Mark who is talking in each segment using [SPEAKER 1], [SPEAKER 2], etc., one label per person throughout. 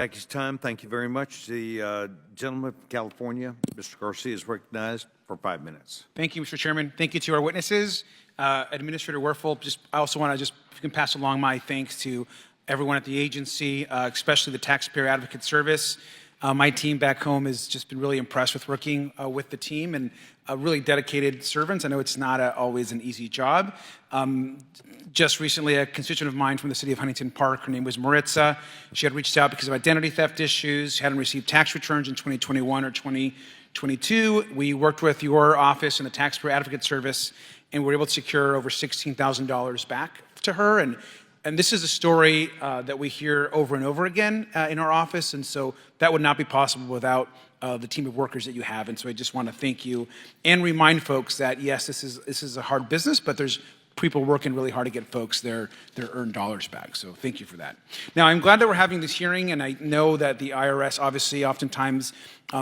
[SPEAKER 1] Package time. Thank you very much. The gentleman from California, Mr. Garcia, is recognized for 5 minutes.
[SPEAKER 2] Thank you, Mr. Chairman. Thank you to our witnesses. Administrator Werfel, I also want to if you can pass along my thanks to everyone at the agency, especially the Taxpayer Advocate Service. My team back home has just been really impressed with working with the team and really dedicated servants. I know it's not always an easy job. Just recently, a constituent of mine from the city of Huntington Park, her name was Maritza. She had reached out because of identity theft issues. She hadn't received tax returns in 2021 or 2022. We worked with your office and the Taxpayer Advocate Service, and we were able to secure over $16,000 back to her. And this is a story that we hear over and over again in our office, and so that would not be possible without the team of workers that you have. And so I just want to thank you and remind folks that, yes, this is a hard business, but there's people working really hard to get folks their earned dollars back. So thank you for that. Now, I'm glad that we're having this hearing, and I know that the IRS obviously oftentimes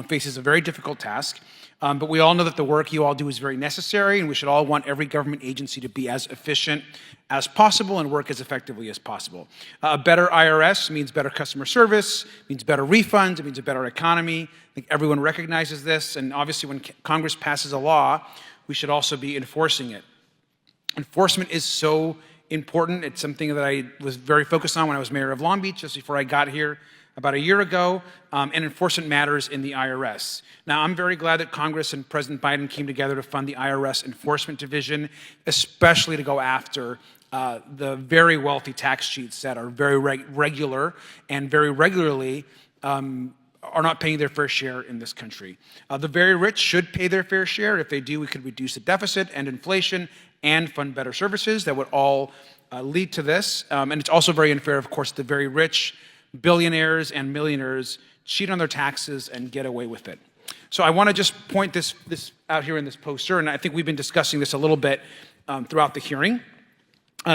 [SPEAKER 2] faces a very difficult task. But we all know that the work you all do is very necessary, and we should all want every government agency to be as efficient as possible and work as effectively as possible. A better IRS means better customer service, means better refunds, it means a better economy. I think everyone recognizes this, and obviously when Congress passes a law, we should also be enforcing it. Enforcement is so important. It's something that I was very focused on when I was mayor of Long Beach, just before I got here about a year ago, and enforcement matters in the IRS. Now, I'm very glad that Congress and President Biden came together to fund the IRS Enforcement Division, especially to go after the very wealthy tax cheats that are very regular and very regularly are not paying their fair share in this country. The very rich should pay their fair share. If they do, we could reduce the deficit and inflation and fund better services that would all lead to this. And it's also very unfair, of course, the very rich, billionaires and millionaires cheat on their taxes and get away with it. So I want to just point this out here in this poster, and I think we've been discussing this a little bit throughout the hearing.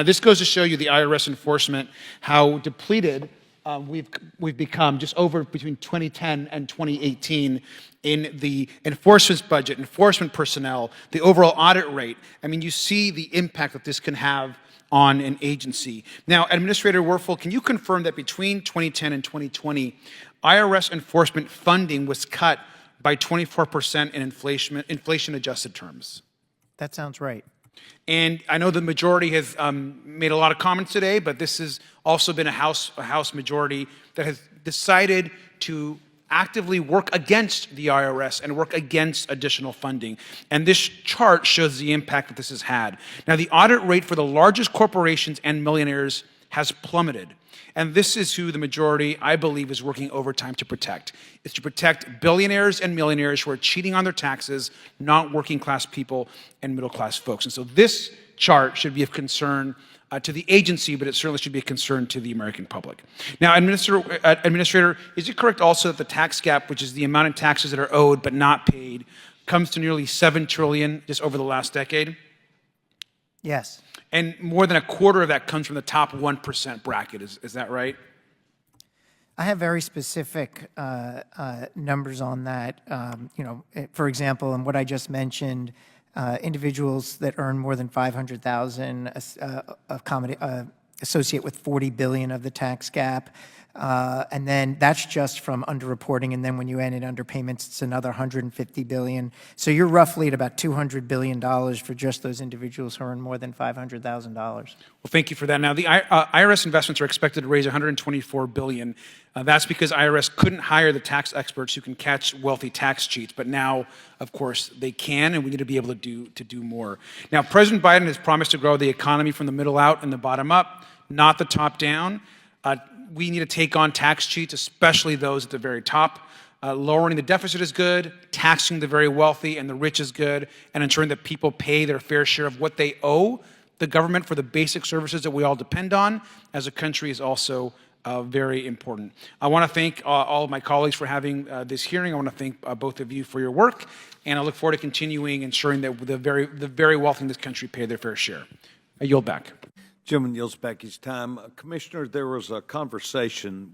[SPEAKER 2] This goes to show you the IRS enforcement, how depleted we've become just over between 2010 and 2018 in the enforcement budget, enforcement personnel, the overall audit rate. I mean, you see the impact that this can have on an agency. Now, Administrator Werfel, can you confirm that between 2010 and 2020, IRS enforcement funding was cut by 24% in inflation-adjusted terms?
[SPEAKER 3] That sounds right.
[SPEAKER 2] And I know the majority has made a lot of comments today, but this has also been a House majority that has decided to actively work against the IRS and work against additional funding. And this chart shows the impact that this has had. Now, the audit rate for the largest corporations and millionaires has plummeted. And this is who the majority, I believe, is working overtime to protect. It's to protect billionaires and millionaires who are cheating on their taxes, not working class people and middle class folks. And so this chart should be of concern to the agency, but it certainly should be a concern to the American public. Now, Administrator, is it correct also that the tax gap, which is the amount of taxes that are owed but not paid, comes to nearly $7 trillion just over the last decade?
[SPEAKER 3] Yes.
[SPEAKER 2] And more than a quarter of that comes from the top 1% bracket. Is that right?
[SPEAKER 3] I have very specific numbers on that. For example, in what I just mentioned, individuals that earn more than $500,000 associate with $40 billion of the tax gap. And then that's just from underreporting, and then when you add in underpayments, it's another $150 billion. So you're roughly at about $200 billion for just those individuals who earn more than $500,000. Well,
[SPEAKER 2] thank you for that. Now, the IRS investments are expected to raise $124 billion. That's because IRS couldn't hire the tax experts who can catch wealthy tax cheats, but now, of course, they can, and we need to be able to do more. Now, President Biden has promised to grow the economy from the middle out and the bottom up, not the top down. We need to take on tax cheats, especially those at the very top. Lowering the deficit is good, taxing the very wealthy and the rich is good, and ensuring that people pay their fair share of what they owe the government for the basic services that we all depend on as a country is also very important. I want to thank all of my colleagues for having this hearing. I want to thank both of you for your work, and I look forward to continuing ensuring that the very wealthy in this country pay their fair share. I yield back.
[SPEAKER 1] Gentleman yields back his time. Commissioner, there was a conversation